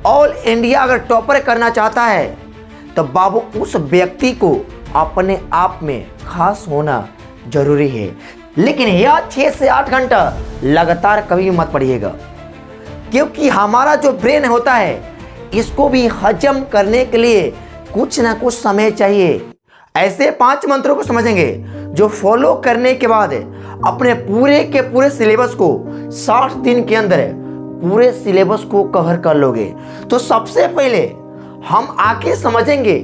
All India अगर topper करना चाहता है तो बाबू उस व्यक्ति को अपने आप में खास होना जरूरी है। लेकिन यह 6 से 8 घंटा लगातार कभी मत पढ़िएगा, क्योंकि हमारा जो ब्रेन होता है इसको भी हजम करने के लिए कुछ ना कुछ समय चाहिए। ऐसे 5 मंत्रों को समझेंगे जो फॉलो करने के बाद अपने पूरे के पूरे सिलेबस को 60 दिन के अंदर पूरे सिलेबस को कवर कर लोगे। तो सबसे पहले हम आके समझेंगे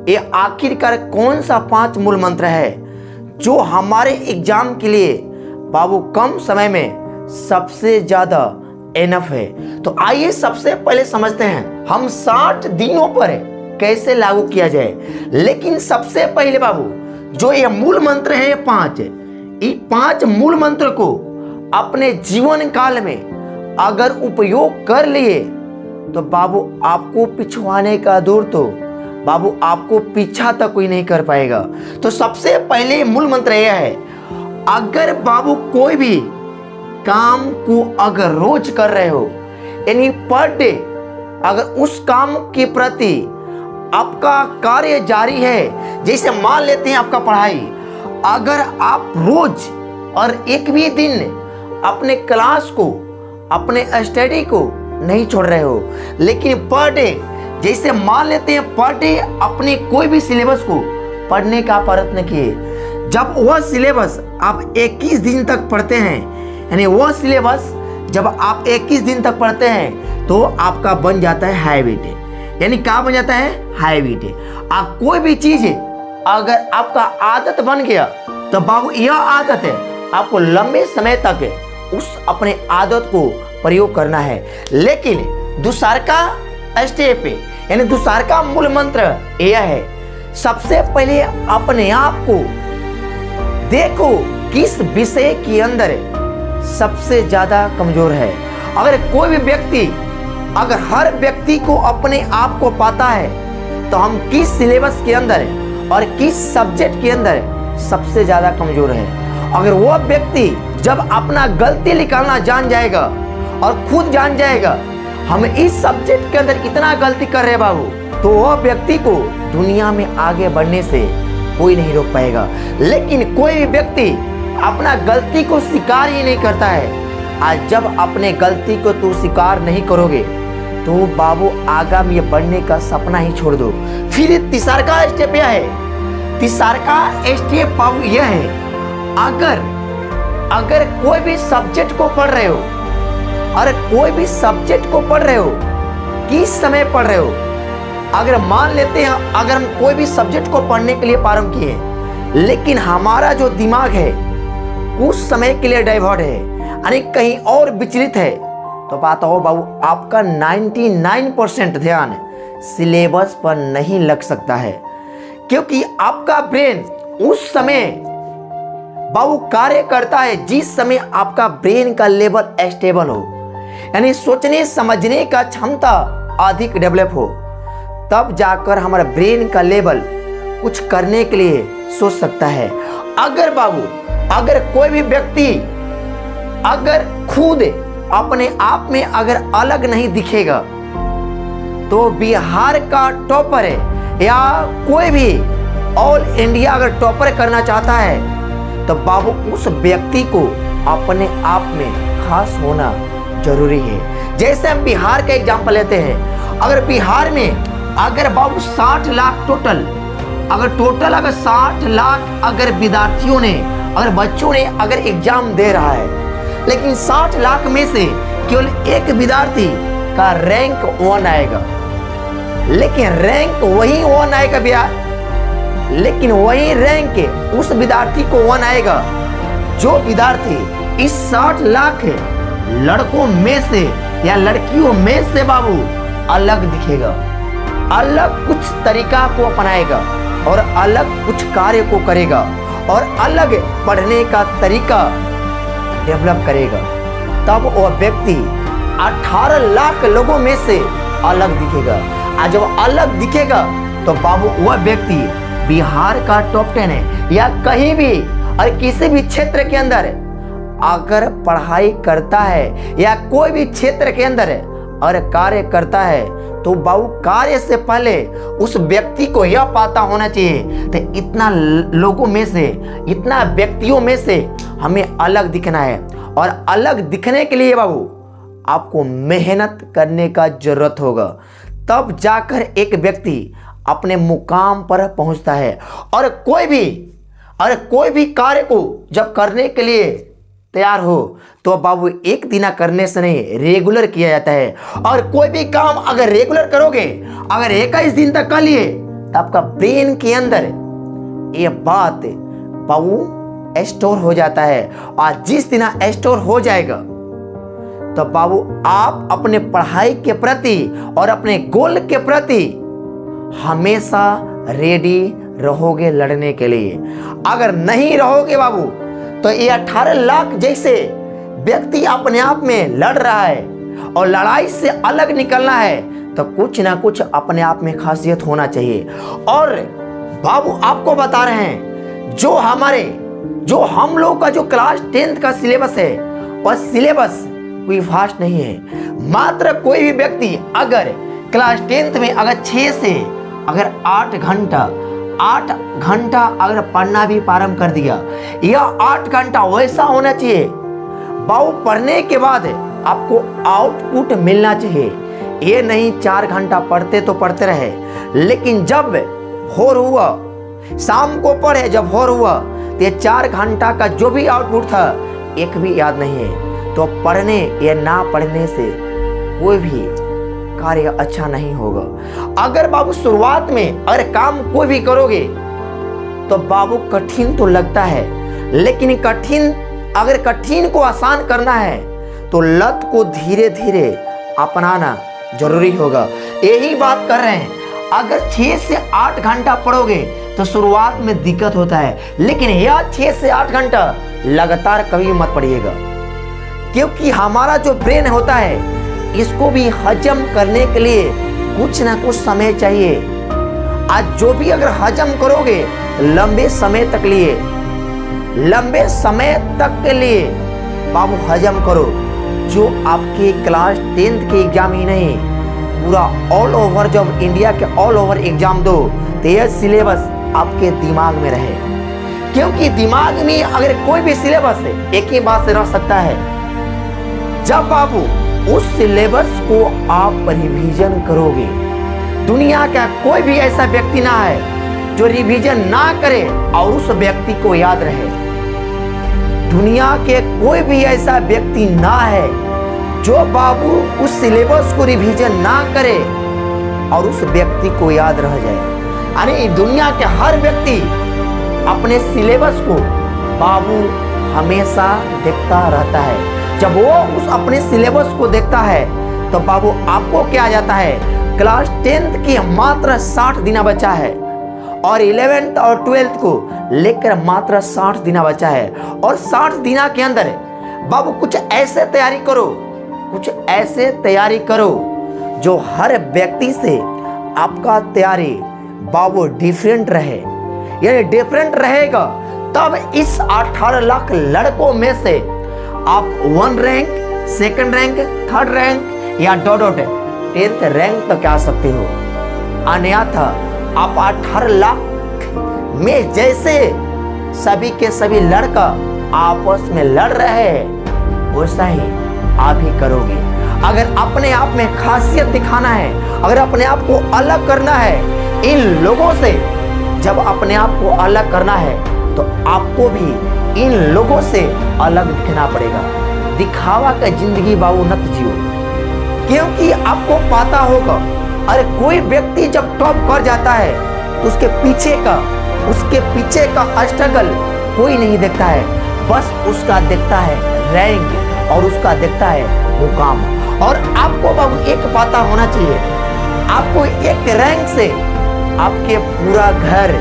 ये आखिरकार कौन सा 5 मूल मंत्र है जो हमारे एग्जाम के लिए बाबू कम समय में सबसे ज्यादा एनफ है। तो आइए सबसे पहले समझते हैं हम 60 दिनों पर कैसे लागू किया जाए। लेकिन सबसे पहले बाबू जो ये मूल मंत्र है 5, ये 5 मूल मंत्र को अपने जीवन काल में अगर उपयोग कर लिए तो बाबू आपको पिछवाने का दूर तो बाबू आपको पीछा तक कोई नहीं कर पाएगा। तो सबसे पहले मूल मंत्र यह है, अगर बाबू कोई भी काम को अगर रोज कर रहे हो यानी पर डे अगर उस काम के प्रति आपका कार्य जारी है, जैसे मान लेते हैं आपका पढ़ाई, अगर आप रोज और एक भी दिन अपने क्लास को अपने स्टडी को नहीं छोड़ रहे हो, लेकिन पर डे जैसे मान लेते हैं पर डे अपने कोई भी सिलेबस को पढ़ने का प्रयत्न किए, जब वह सिलेबस आप 21 दिन तक पढ़ते हैं, यानी वह सिलेबस जब आप 21 दिन तक पढ़ते हैं तो आपका बन जाता है हैबिट। यानी क्या बन जाता है? हैबिट। आप कोई भी चीज अगर आपका आदत बन गया तो बाबू यह आदत है आपको लंबे समय तक उस अपने आदत को प्रयोग करना है। लेकिन दूसरा का स्टेप यानी दूसरा का मूल मंत्र यह है, सबसे पहले अपने आप को देखो किस विषय के अंदर सबसे ज्यादा कमजोर है। अगर कोई भी व्यक्ति अगर हर व्यक्ति को अपने आप को पाता है तो हम किस सिलेबस के अंदर और किस सब्जेक्ट के अंदर सबसे ज्यादा कमजोर है। अगर वो व्यक्ति जब अपना गलती निकालना जान जाएगा और खुद जान जाएगा हम इस सब्जेक्ट के अंदर इतना गलती कर रहे बाबू, तो वह व्यक्ति को दुनिया में आगे बढ़ने से कोई नहीं रोक पाएगा। लेकिन कोई भी व्यक्ति अपना गलती को स्वीकार ही नहीं करता है। आज जब अपने गलती को तू स्वीकार नहीं करोगे तो बाबू आगा में बढ़ने का सपना ही छोड़ दो। फिर तीसरा का स्टेप यह है, तीसरा का स्टेप बाबू यह है, अगर कोई भी सब्जेक्ट को पढ़ रहे हो और कोई भी सब्जेक्ट को पढ़ रहे हो, किस समय पढ़ रहे हो, अगर मान लेते हैं अगर हम कोई भी सब्जेक्ट को पढ़ने के लिए प्रारंभ किए लेकिन हमारा जो दिमाग है कुछ समय के लिए डाइवर्ट है यानी कहीं और विचलित है, तो बात हो बाबू आपका 99% ध्यान सिलेबस पर नहीं लग सकता है, क्योंकि आपका ब्रेन उस समय बाबू कार्य करता है जिस समय आपका ब्रेन का लेवल स्टेबल हो, यानी सोचने समझने का क्षमता अधिक डेवलप हो, तब जाकर हमारा ब्रेन का लेवल कुछ करने के लिए सोच सकता है। अगर बाबू अगर कोई भी व्यक्ति अगर खुद अपने आप में अगर अलग नहीं दिखेगा तो बिहार का टॉपर है या कोई भी ऑल इंडिया अगर टॉपर करना चाहता है तो बाबू उस व्यक्ति को अपने आप में खास होना जरूरी है। जैसे हम बिहार का एग्जांपल लेते हैं, अगर बिहार में अगर बाबू 60 लाख टोटल अगर 60 लाख अगर विद्यार्थियों ने अगर बच्चों ने अगर एग्जाम दे रहा है, लेकिन 60 लाख में से केवल एक विद्यार्थी का रैंक 1 आएगा, लेकिन रैंक वही 1 आएगा भैया, लेकिन वही रैंक उस विद्यार्थी को 1 आएगा जो विद्यार्थी इस 60 लाख लड़कों में से या लड़कियों में से बाबू अलग दिखेगा, अलग कुछ तरीका को अपनाएगा और अलग कुछ कार्य को करेगा और अलग पढ़ने का तरीका डेवलप करेगा, तब वह व्यक्ति 18 लाख लोगों में से अलग दिखेगा। और जब अलग दिखेगा तो बाबू वह व्यक्ति बिहार का टॉप 10 है या कहीं भी और किसी भी क्षेत्र के अंदर अगर पढ़ाई करता है या कोई भी क्षेत्र के अंदर और कार्य करता है तो बाबू कार्य से पहले उस व्यक्ति को यह पता होना चाहिए तो इतना लोगों में से, इतना व्यक्तियों में से हमें अलग दिखना है। और अलग दिखने के लिए बाबू आपको मेहनत करने का जरूरत होगा, तब जाकर एक व्यक्ति अपने मुकाम पर पहुंचता है। और कोई भी कार्य को जब करने के लिए तैयार हो तो बाबू एक दिन करने से नहीं, रेगुलर किया जाता है। और कोई भी काम अगर रेगुलर करोगे, अगर 21 दिन तक कर लिए तो आपका ब्रेन के अंदर ये बात बाबू स्टोर हो जाता है। और जिस दिन स्टोर हो जाएगा तो बाबू आप अपने पढ़ाई के प्रति और अपने गोल के प्रति हमेशा रेडी रहोगे लड़ने के लिए। अगर नहीं रहोगे बाबू तो ये 18 लाख जैसे व्यक्ति अपने आप में लड़ रहा है और लड़ाई से अलग निकलना है तो कुछ ना कुछ अपने आप में खासियत होना चाहिए। और बाबू आपको बता रहे हैं जो हम लोग का जो क्लास 10th का सिलेबस है वह सिलेबस कोई फास्ट नहीं है। मात्र कोई भी व्यक्ति अगर क्लास 10th में अगर 6 से अगर 8 घंटा अगर पढ़ना भी प्रारंभ कर दिया, यह 8 घंटा वैसा होना चाहिए बाबू पढ़ने के बाद आपको आउटपुट मिलना चाहिए। ये नहीं 4 घंटा पढ़ते तो पढ़ते रहे, लेकिन जब भोर हुआ शाम को पढ़े, जब भोर हुआ तो ये 4 घंटा का जो भी आउटपुट था एक भी याद नहीं है। तो पढ़ने या ना पढ़ने से कोई भी कार्य अच्छा नहीं होगा। अगर बाबू शुरुआत में अगर काम कोई भी करोगे तो बाबू कठिन तो लगता है, लेकिन अगर कठिन को आसान करना है तो लत को धीरे धीरे अपनाना जरूरी होगा। यही बात कर रहे हैं। अगर 6 से 8 घंटा पढ़ोगे तो शुरुआत में दिक्कत होता है, लेकिन यह 6 से 8 घंटा लगातार कभी मत पढ़िएगा, क्योंकि हमारा जो ब्रेन होता है इसको भी हजम करने के लिए कुछ ना कुछ समय चाहिए। आज जो भी अगर हजम करोगे लंबे समय तक के लिए बाबू हजम करो, जो आपके क्लास 10th के एग्जाम ही नहीं पूरा ऑल ओवर, जब इंडिया के ऑल ओवर एग्जाम दो तो यह सिलेबस आपके दिमाग में रहे। क्योंकि दिमाग में अगर कोई भी सिलेबस एक ही बात से रह सकता है, जब बाबू उस सिलेबस को आप रिवीजन करोगे। दुनिया का कोई भी ऐसा व्यक्ति ना है जो रिवीजन ना करे और उस व्यक्ति को याद रहे। दुनिया के कोई भी ऐसा व्यक्ति ना है जो बाबू उस सिलेबस को रिवीजन ना करे और उस व्यक्ति को याद रह जाए। अरे दुनिया के हर व्यक्ति अपने सिलेबस को बाबू हमेशा देखता रहता है। जब वो उस अपने सिलेबस को देखता है तो बाबू आपको क्या आ जाता है, क्लास 10th की मात्र 60 दिन बचा है और 11th और 12th को लेकर मात्र 60 दिन बचा है। और 60 दिन के अंदर बाबू कुछ ऐसे तैयारी करो जो हर व्यक्ति से आपका तैयारी बाबू डिफरेंट रहे। यानी डिफरेंट रहेगा तब इस 18 लाख लड़कों में से आप 1 rank, 2nd rank, 3rd rank या डॉट 10th रैंक तक आ सकते हो। अन्यथा आप 18 लाख में जैसे सभी के सभी लड़का आपस में लड़ रहे हैं वैसा ही आप ही करोगे। अगर अपने आप में खासियत दिखाना है, अगर अपने आप को अलग करना है इन लोगों से, जब अपने आप को अलग करना है तो आपको भी इन लोगों से अलग दिखना पड़ेगा। दिखावा का जिंदगी बाबू मत जियो, क्योंकि आपको पता होगा अरे कोई व्यक्ति जब टॉप कर जाता है तो उसके पीछे का स्ट्रगल कोई नहीं देखता है, बस उसका देखता है रैंक और उसका देखता है मुकाम। और आपको बाबू एक पता होना चाहिए, आपको एक रैंक से आपके पूरा घर,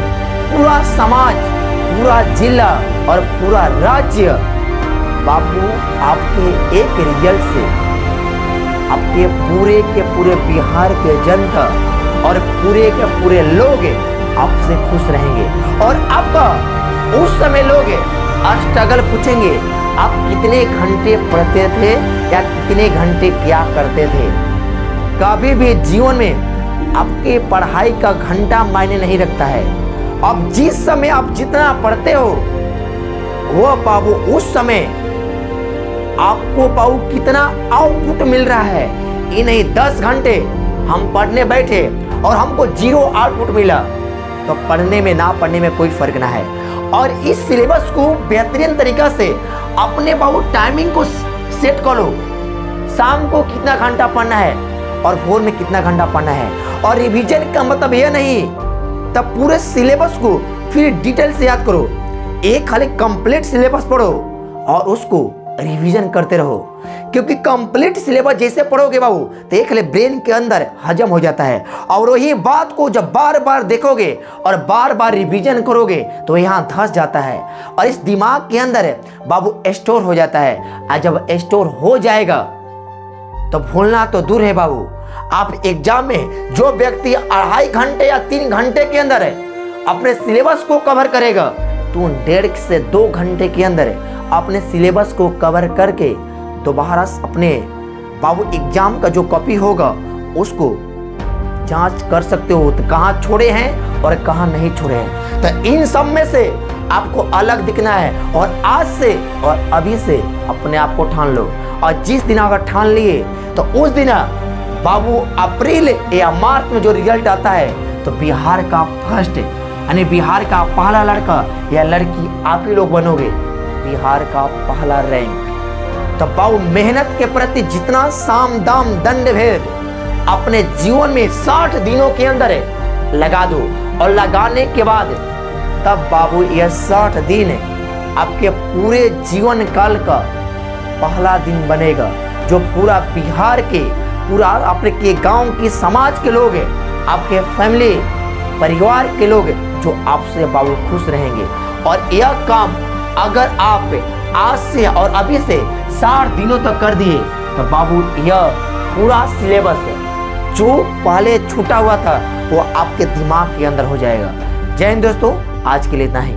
पूरा समाज, पूरा जिला और पूरा राज्य बाबू आपके एक रिजल्ट से आपके पूरे के पूरे बिहार के जनता और पूरे के पूरे लोग आपसे खुश रहेंगे। और आपका उस समय लोग स्ट्रगल पूछेंगे आप कितने घंटे पढ़ते थे या कितने घंटे क्या करते थे। कभी भी जीवन में आपके पढ़ाई का घंटा मायने नहीं रखता है। अब जिस समय आप जितना पढ़ते हो वो बाबू उस समय आपको बाबू कितना आउटपुट मिल रहा है। ये नहीं 10 घंटे हम पढ़ने बैठे और हमको 0 आउटपुट मिला तो पढ़ने में ना पढ़ने में कोई फर्क ना है। और इस सिलेबस को बेहतरीन तरीका से अपने बाबू टाइमिंग को सेट करो। शाम को कितना घंटा पढ़ना है और भोर में कितना घंटा पढ़ना है। और रिवीजन का मतलब यह नहीं तब पूरे सिलेबस को फिर डिटेल से याद करो। एक खाली कंप्लीट सिलेबस पढ़ो और उसको रिवीजन करते रहो, क्योंकि कंप्लीट सिलेबस जैसे पढ़ोगे बाबू तो एक खाली ब्रेन के अंदर हजम हो जाता है। और वही बात को जब बार बार देखोगे और बार बार रिवीजन करोगे तो यहाँ धंस जाता है और इस दिमाग के अंदर बाबू स्टोर हो जाता है। और जब स्टोर हो जाएगा तो भूलना तो दूर है बाबू। आप एग्जाम में जो व्यक्ति 2.5 घंटे या 3 घंटे के अंदर अपने सिलेबस को कवर करेगा तो 1.5 से 2 घंटे के अंदर अपने सिलेबस को कवर करके दोबारा अपने बाबू एग्जाम का जो कॉपी होगा उसको जांच कर सकते हो तो कहाँ छोड़े हैं और कहाँ नहीं छोड़े हैं। तो इन सब में से आपको अलग दिखना है और आज से और अभी से अपने आप को ठान लो। और जिस दिन अगर ठान लिए तो उस दिन बाबू अप्रैल या मार्च में जो रिजल्ट आता है तो बिहार का फर्स्ट यानी बिहार का पहला लड़का या लड़की आप ही लोग बनोगे, बिहार का पहला रैंक। तो बाबू मेहनत के प्रति जितना साम दाम दंड भेद अपने जीवन में 60 दिनों के अंदर लगा दो और लगाने के बाद तब बाबू यह 60 दिन आपके पूरे जीवन काल का पहला दिन बनेगा, जो पूरा बिहार के पूरा आपके गांव के समाज के लोग आपके फैमिली परिवार के लोग जो आपसे बाबू खुश रहेंगे। और यह काम अगर आप आज से और अभी से 60 दिनों तक कर दिए तो बाबू यह पूरा सिलेबस जो पहले छूटा हुआ था वो आपके दिमाग के अंदर हो जाएगा। जय हिंद दोस्तों, आज के लिए इतना ही।